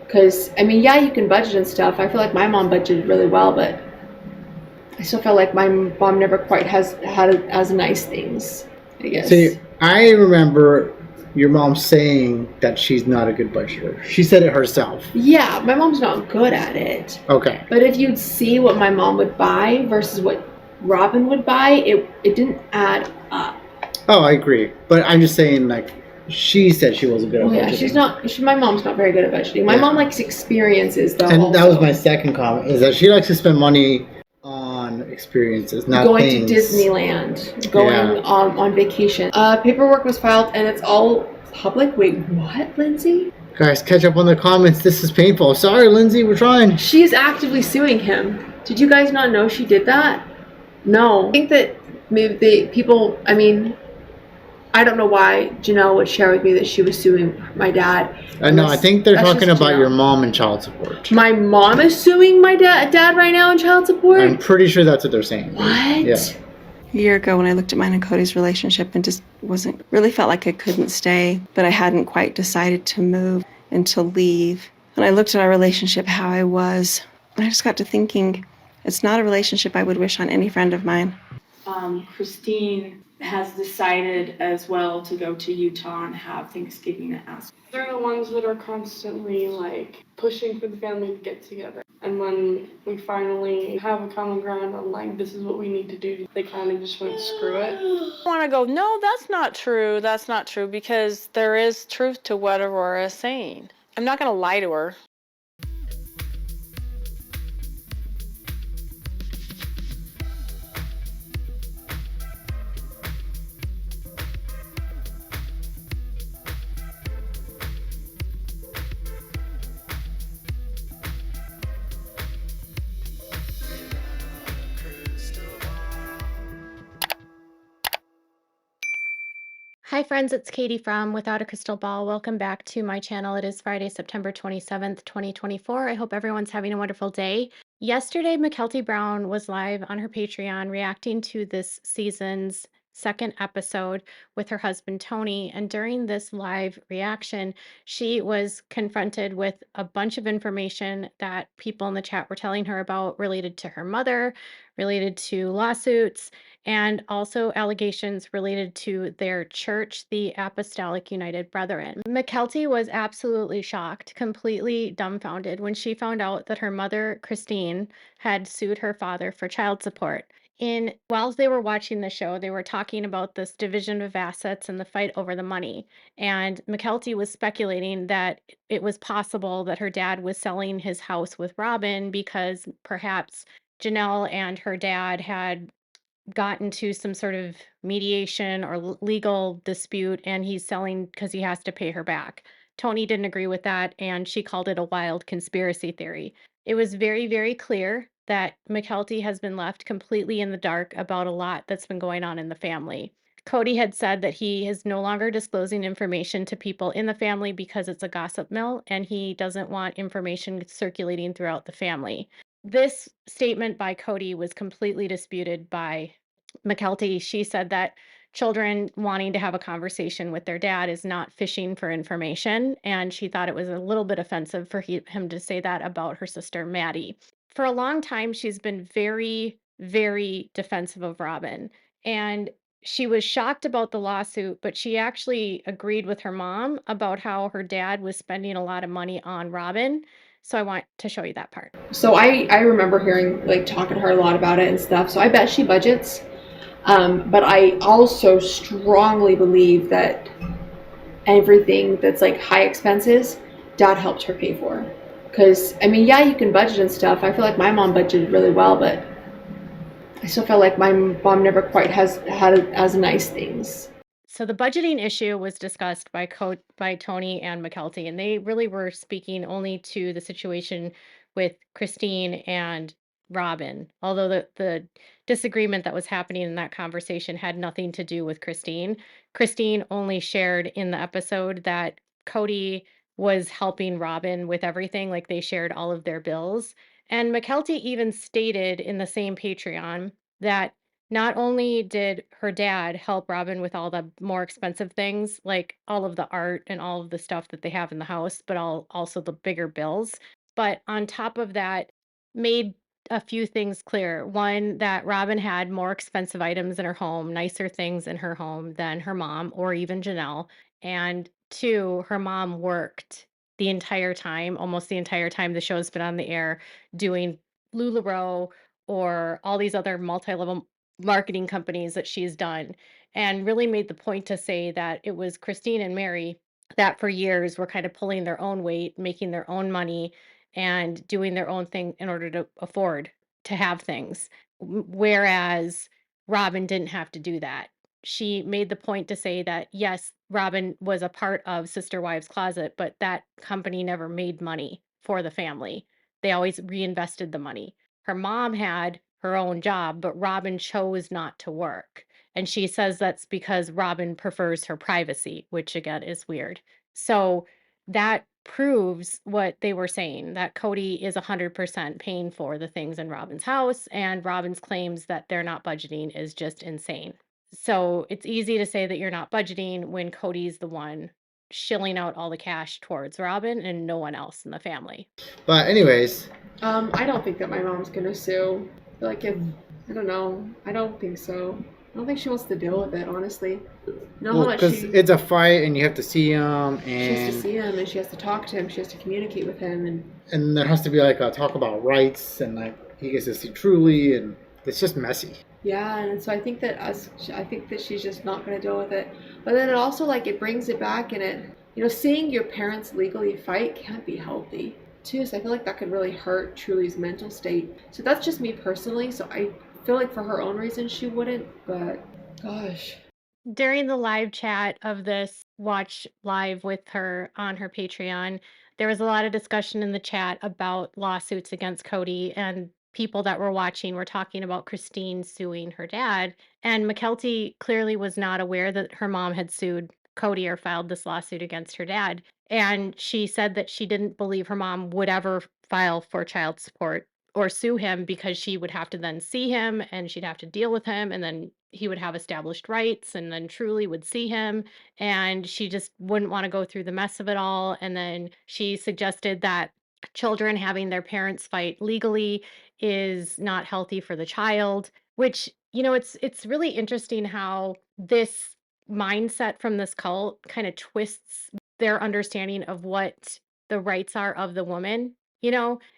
Because, I mean, yeah, you can budget and stuff. I feel like my mom budgeted really well, but I still feel like my mom never quite has had as nice things, I guess. See, I remember your mom saying that she's not a good budgeter. She said it herself. Yeah, my mom's not good at it. Okay. But if you'd see what my mom would buy versus what Robin would buy, it didn't add up. Oh, I agree. But I'm just saying, like, she said she wasn't good at budgeting. Yeah, my mom's not very good at budgeting. My mom likes experiences, though. And that was my second comment, is that she likes to spend money on experiences, not going things. to Disneyland, going on vacation. Paperwork was filed, and it's all public. Wait, what, Lindsay? Guys, catch up on the comments. This is painful. Sorry, Lindsay, we're trying. She is actively suing him. Did you guys not know she did that? No. I think that maybe the people, I mean, I don't know why Janelle would share with me that she was suing my dad. No, I think they're talking about your mom and child support. My mom is suing my dad right now in child support? I'm pretty sure that's what they're saying. What? Yeah. A year ago when I looked at mine and Kody's relationship and just really felt like I couldn't stay, but I hadn't quite decided to move and to leave. And I looked at our relationship, how I was, and I just got to thinking, it's not a relationship I would wish on any friend of mine. Christine has decided as well to go to Utah and have Thanksgiving at Aspen. They're the ones that are constantly like pushing for the family to get together. And when we finally have a common ground on like this is what we need to do, they kind of just went screw it. I want to go, no, that's not true. That's not true, because there is truth to what Aurora is saying. I'm not going to lie to her. Hi friends, it's Katie from Without a Crystal Ball. Welcome back to my channel. It is Friday, September 27th, 2024. I hope everyone's having a wonderful day. Yesterday, Mykelti Brown was live on her Patreon reacting to this season's second episode with her husband Tony, and during this live reaction she was confronted with a bunch of information that people in the chat were telling her about related to her mother, related to lawsuits, and also allegations related to their church, the Apostolic United Brethren. Mykelti was absolutely shocked, completely dumbfounded when she found out that her mother, Christine, had sued her father for child support. While they were watching the show, they were talking about this division of assets and the fight over the money. And Mykelti was speculating that it was possible that her dad was selling his house with Robin because perhaps Janelle and her dad had gotten to some sort of mediation or legal dispute, and he's selling because he has to pay her back. Tony didn't agree with that, and she called it a wild conspiracy theory. It was very, very clear that Mykelti has been left completely in the dark about a lot that's been going on in the family. Kody had said that he is no longer disclosing information to people in the family because it's a gossip mill, and he doesn't want information circulating throughout the family. This statement by Kody was completely disputed by Mykelti. She said that children wanting to have a conversation with their dad is not fishing for information, and she thought it was a little bit offensive for him to say that about her sister Maddie. For a long time, she's been very, very defensive of Robin, and she was shocked about the lawsuit, but she actually agreed with her mom about how her dad was spending a lot of money on Robin. So I want to show you that part. So I remember hearing, like, talking to her a lot about it and stuff. So I bet she budgets. But I also strongly believe that everything that's like high expenses, dad helped her pay for. Because, I mean, yeah, you can budget and stuff. I feel like my mom budgeted really well, but I still feel like my mom never quite has had as nice things. So the budgeting issue was discussed by Tony and Mykelti, and they really were speaking only to the situation with Christine and Robin. Although the disagreement that was happening in that conversation had nothing to do with Christine. Christine only shared in the episode that Kody was helping Robin with everything, like they shared all of their bills. And Mykelti even stated in the same Patreon that Not only did her dad help Robin with all the more expensive things, like all of the art and all of the stuff that they have in the house, but also the bigger bills. But on top of that, made a few things clear. One, that Robin had more expensive items in her home, nicer things in her home than her mom or even Janelle. And two, her mom worked the entire time, almost the entire time the show's been on the air, doing LuLaRoe or all these other multi-level marketing companies that she's done, and really made the point to say that it was Christine and Mary that for years were kind of pulling their own weight, making their own money, and doing their own thing in order to afford to have things. Whereas Robin didn't have to do that. She made the point to say that yes, Robin was a part of Sister Wives Closet, but that company never made money for the family. They always reinvested the money. Her mom had her own job, but Robin chose not to work. And she says that's because Robin prefers her privacy, which again is weird. So that proves what they were saying, that Kody is 100% paying for the things in Robin's house, and Robin's claims that they're not budgeting is just insane. So it's easy to say that you're not budgeting when Cody's the one shilling out all the cash towards Robin and no one else in the family. But anyways, I don't think that my mom's gonna sue. Like if I don't know, I don't think so. I don't think she wants to deal with it, honestly. You know how well, much because it's a fight and you have to see him, she has to and see him and she has to talk to him, she has to communicate with him, and there has to be like a talk about rights, and like he gets to see Truly, and it's just messy. yeah, and so I think that she's just not gonna deal with it. But then it also like it brings it back and seeing your parents legally fight can't be healthy too. So I feel like that could really hurt Truly's mental state. So that's just me personally. So I feel like for her own reasons she wouldn't, but gosh. During the live chat of this watch live with her on her Patreon, there was a lot of discussion in the chat about lawsuits against Kody, and people that were watching were talking about Christine suing her dad. And Mykelti clearly was not aware that her mom had sued Kody or filed this lawsuit against her dad. And she said that she didn't believe her mom would ever file for child support or sue him because she would have to then see him and she'd have to deal with him and then he would have established rights and then Truly would see him and she just wouldn't want to go through the mess of it all. And then she suggested that children having their parents fight legally is not healthy for the child, which it's really interesting how this mindset from this cult kind of twists their understanding of what the rights are of the woman.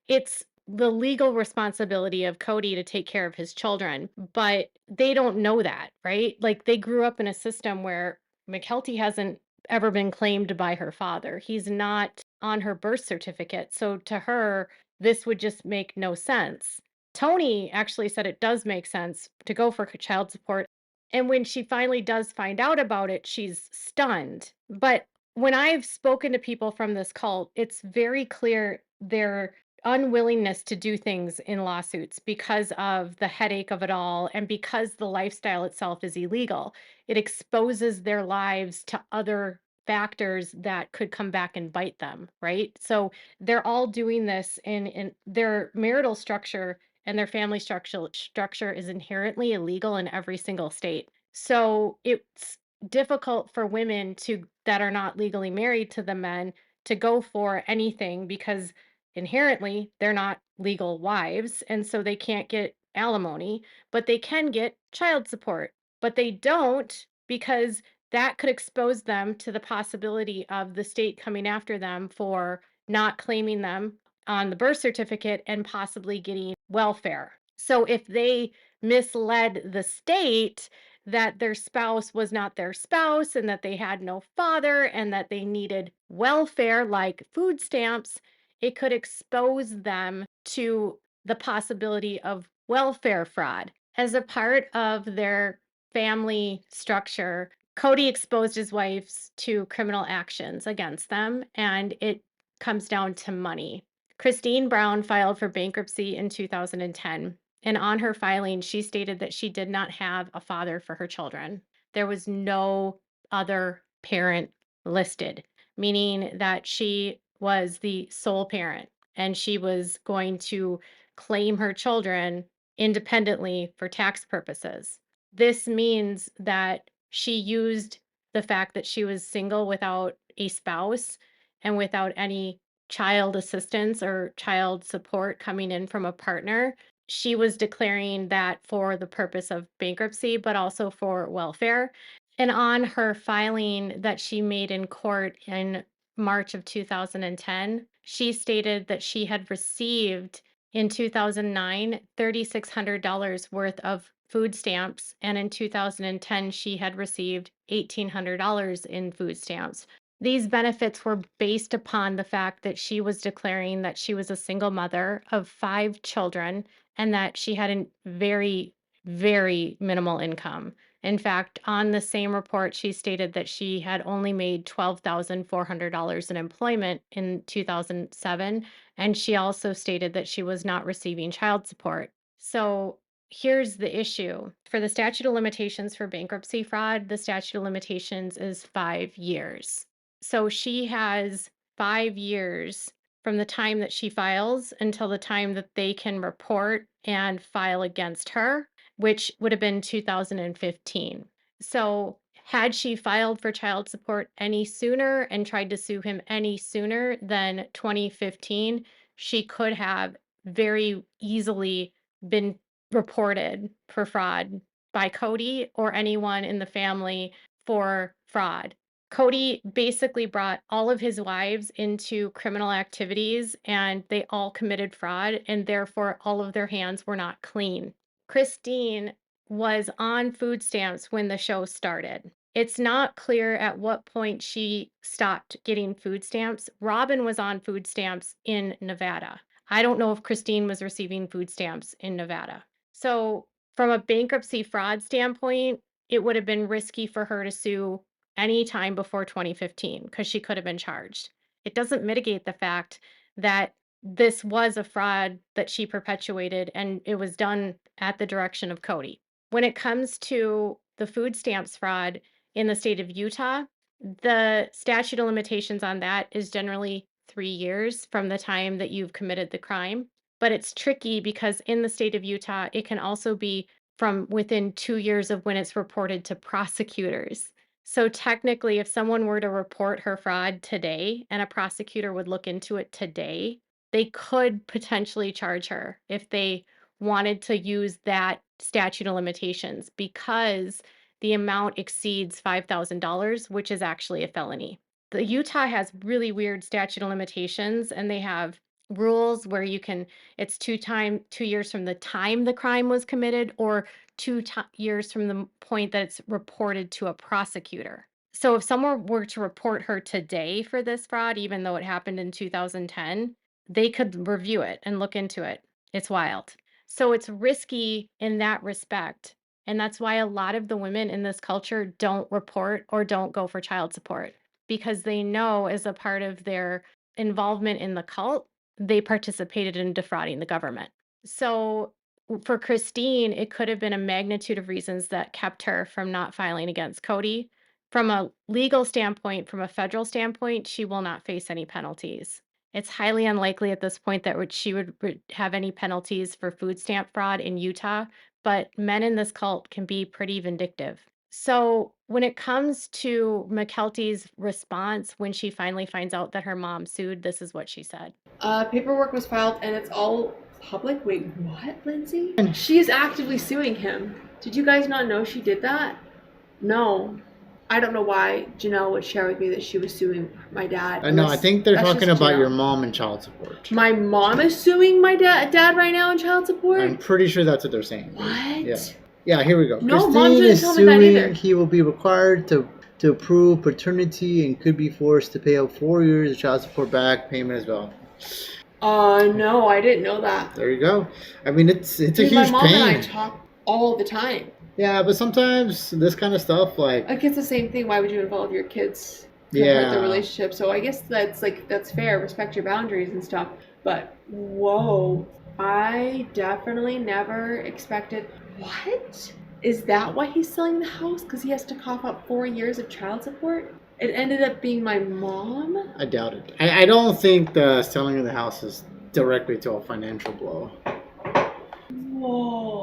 It's the legal responsibility of Kody to take care of his children, but they don't know that, right? Like they grew up in a system where Mykelti hasn't ever been claimed by her father. He's not on her birth certificate. So to her, this would just make no sense. Tony actually said it does make sense to go for child support. And when she finally does find out about it, she's stunned. But when I've spoken to people from this cult, it's very clear their unwillingness to do things in lawsuits because of the headache of it all and because the lifestyle itself is illegal. It exposes their lives to other factors that could come back and bite them, right? So they're all doing this in their marital structure and their family structure is inherently illegal in every single state. So it's difficult for women to that are not legally married to the men to go for anything because inherently they're not legal wives and so they can't get alimony, but they can get child support. But they don't because that could expose them to the possibility of the state coming after them for not claiming them on the birth certificate and possibly getting welfare. So if they misled the state that their spouse was not their spouse and that they had no father and that they needed welfare like food stamps, it could expose them to the possibility of welfare fraud. As a part of their family structure, Kody exposed his wives to criminal actions against them, and it comes down to money. Christine Brown filed for bankruptcy in 2010, and on her filing, she stated that she did not have a father for her children. There was no other parent listed, meaning that she was the sole parent and she was going to claim her children independently for tax purposes. This means that she used the fact that she was single without a spouse and without any child assistance or child support coming in from a partner. She was declaring that for the purpose of bankruptcy, but also for welfare. And on her filing that she made in court in March of 2010, she stated that she had received in 2009 $3,600 worth of food stamps, and in 2010 she had received $1,800 in food stamps. These benefits were based upon the fact that she was declaring that she was a single mother of 5 children and that she had a very, very minimal income. In fact, on the same report, she stated that she had only made $12,400 in employment in 2007, and she also stated that she was not receiving child support. So here's the issue. For the statute of limitations for bankruptcy fraud, the statute of limitations is 5 years. So she has 5 years from the time that she files until the time that they can report and file against her, which would have been 2015. So had she filed for child support any sooner and tried to sue him any sooner than 2015, she could have very easily been reported for fraud by Kody or anyone in the family for fraud. Kody basically brought all of his wives into criminal activities and they all committed fraud, and therefore all of their hands were not clean. Christine was on food stamps when the show started. It's not clear at what point she stopped getting food stamps. Robin was on food stamps in Nevada. I don't know if Christine was receiving food stamps in Nevada. So, from a bankruptcy fraud standpoint, it would have been risky for her to sue any time before 2015 because she could have been charged. It doesn't mitigate the fact that this was a fraud that she perpetuated and it was done at the direction of Kody. When it comes to the food stamps fraud in the state of Utah, the statute of limitations on that is generally 3 years from the time that you've committed the crime. But it's tricky because in the state of Utah, it can also be from within 2 years of when it's reported to prosecutors. So technically, if someone were to report her fraud today and a prosecutor would look into it today, they could potentially charge her if they wanted to use that statute of limitations because the amount exceeds $5,000, which is actually a felony. The Utah has really weird statute of limitations, and they have rules where you can, it's 2 years from the time the crime was committed or 2 years from the point that it's reported to a prosecutor. So if someone were to report her today for this fraud, even though it happened in 2010, they could review it and look into it. It's wild. So it's risky in that respect. And that's why a lot of the women in this culture don't report or don't go for child support because they know as a part of their involvement in the cult, they participated in defrauding the government. So for Christine, it could have been a magnitude of reasons that kept her from not filing against Kody. From a legal standpoint, from a federal standpoint, she will not face any penalties. It's highly unlikely at this point that she would have any penalties for food stamp fraud in Utah, but men in this cult can be pretty vindictive. So when it comes to Mykelti's response when she finally finds out that her mom sued, this is what she said. Paperwork was filed and it's all public. Wait, what, Lindsay? She is actively suing him. Did you guys not know she did that? No. I don't know why Janelle would share with me that she was suing my dad. No, I think they're That's talking just about Janelle. your mom and child support. My mom is suing my dad right now in child support? I'm pretty sure that's what they're saying. What? Yeah, here we go. No, Mom Christine didn't is tell me that either. suing. He will be required to approve paternity and could be forced to pay out 4 years of child support back payment as well. No, I didn't know that. There you go. I mean, it's a huge My mom pain. and I talk all the time. Yeah, but sometimes this kind of stuff, like, Like, it's the same thing. Why would you involve your kids to Yeah. hurt the relationship? So I guess that's fair. Respect your boundaries and stuff. But whoa, I definitely never expected. What? Is that why he's selling the house? Because he has to cough up 4 years of child support? It ended up being my mom? I doubt it. I don't think the selling of the house is directly to a financial blow. Whoa.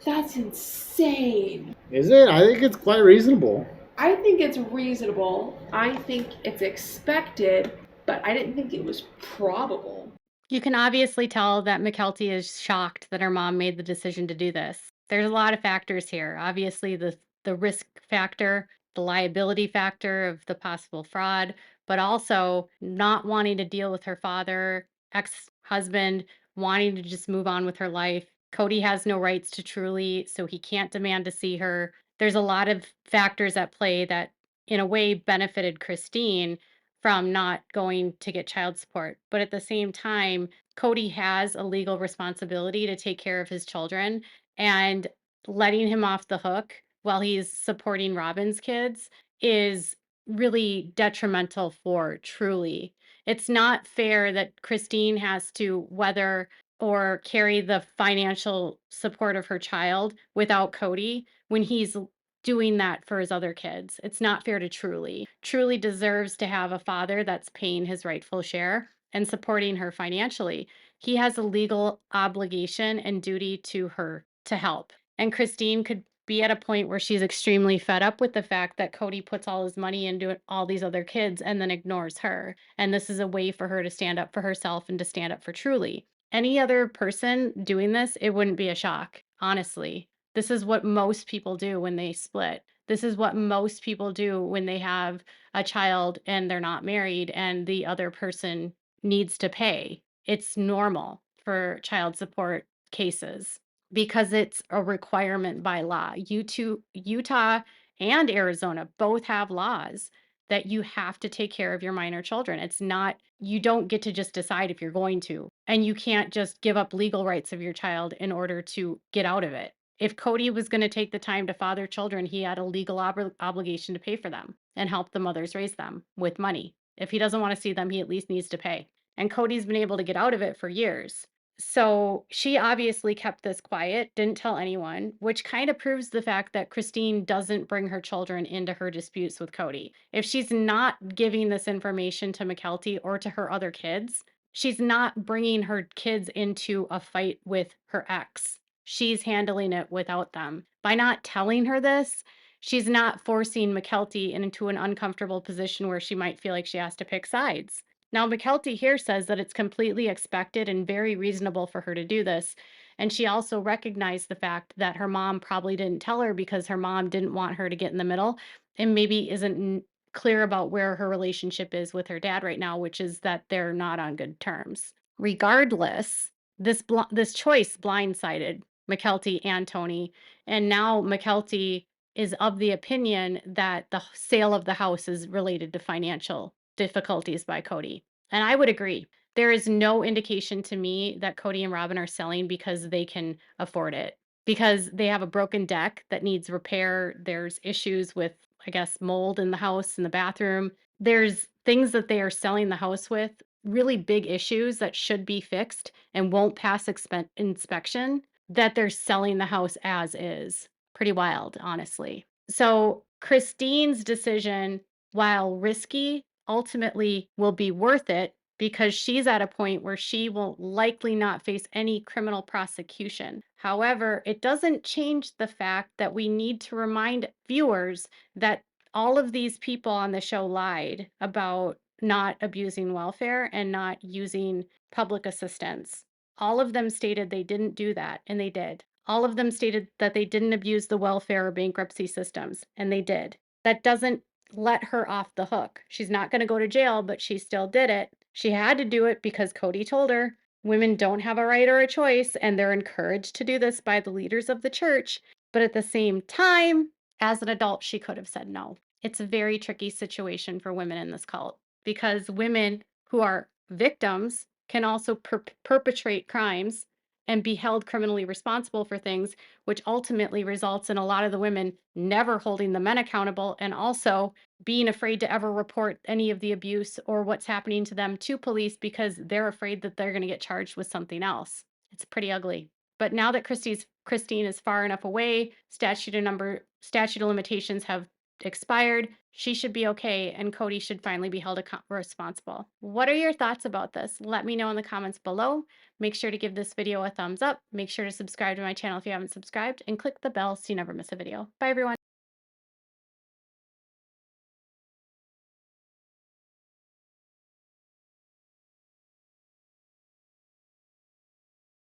That's insane. Is it? I think it's quite reasonable. I think it's reasonable. I think it's expected, but I didn't think it was probable. You can obviously tell that Mykelti is shocked that her mom made the decision to do this. There's a lot of factors here. Obviously, the risk factor, the liability factor of the possible fraud, but also not wanting to deal with her father, ex-husband, wanting to just move on with her life. Kody has no rights to Truly, so he can't demand to see her. There's a lot of factors at play that, in a way, benefited Christine from not going to get child support. But at the same time, Kody has a legal responsibility to take care of his children, and letting him off the hook while he's supporting Robin's kids is really detrimental for Truly. It's not fair that Christine has to weather or carry the financial support of her child without Kody when he's doing that for his other kids. It's not fair to Truly. Truly deserves to have a father that's paying his rightful share and supporting her financially. He has a legal obligation and duty to her to help. And Christine could be at a point where she's extremely fed up with the fact that Kody puts all his money into all these other kids and then ignores her. And this is a way for her to stand up for herself and to stand up for Truly. Any other person doing this, it wouldn't be a shock, honestly. This is what most people do when they split. This is what most people do when they have a child and they're not married and the other person needs to pay. It's normal for child support cases because it's a requirement by law. Utah and Arizona both have laws that you have to take care of your minor children. It's not, you don't get to just decide if you're going to, and you can't just give up legal rights of your child in order to get out of it. If Kody was going to take the time to father children, he had a legal obligation to pay for them and help the mothers raise them with money. If he doesn't want to see them, he at least needs to pay. And Cody's been able to get out of it for years. So she obviously kept this quiet, didn't tell anyone, which kind of proves the fact that Christine doesn't bring her children into her disputes with Kody. If she's not giving this information to Mykelti or to her other kids, she's not bringing her kids into a fight with her ex. She's handling it without them. By not telling her this, she's not forcing Mykelti into an uncomfortable position where she might feel like she has to pick sides. Now, Mykelti here says that it's completely expected and very reasonable for her to do this. And she also recognized the fact that her mom probably didn't tell her because her mom didn't want her to get in the middle and maybe isn't clear about where her relationship is with her dad right now, which is that they're not on good terms. Regardless, this choice blindsided Mykelti and Tony. And now Mykelti is of the opinion that the sale of the house is related to financial difficulties by Kody. And I would agree. There is no indication to me that Kody and Robin are selling because they can afford it. Because they have a broken deck that needs repair. There's issues with, I guess, mold in the house, in the bathroom. There's things that they are selling the house with, really big issues that should be fixed and won't pass inspection, that they're selling the house as is. Pretty wild, honestly. So Christine's decision, while risky, ultimately will be worth it because she's at a point where she will likely not face any criminal prosecution. However, it doesn't change the fact that we need to remind viewers that all of these people on the show lied about not abusing welfare and not using public assistance. All of them stated they didn't do that, and they did. All of them stated that they didn't abuse the welfare or bankruptcy systems, and they did. That doesn't let her off the hook. She's not going to go to jail, but she still did it. She had to do it because Kody told her women don't have a right or a choice, and they're encouraged to do this by the leaders of the church. But at the same time, as an adult, she could have said no. It's a very tricky situation for women in this cult because women who are victims can also perpetrate crimes and be held criminally responsible for things, which ultimately results in a lot of the women never holding the men accountable and also being afraid to ever report any of the abuse or what's happening to them to police because they're afraid that they're going to get charged with something else. It's pretty ugly. But now that Christine is far enough away, statute of limitations have expired. She should be okay, and Kody should finally be held responsible. What are your thoughts about this? Let me know in the comments below. Make sure to give this video a thumbs up. Make sure to subscribe to my channel if you haven't subscribed, and click the bell so you never miss a video. Bye, everyone.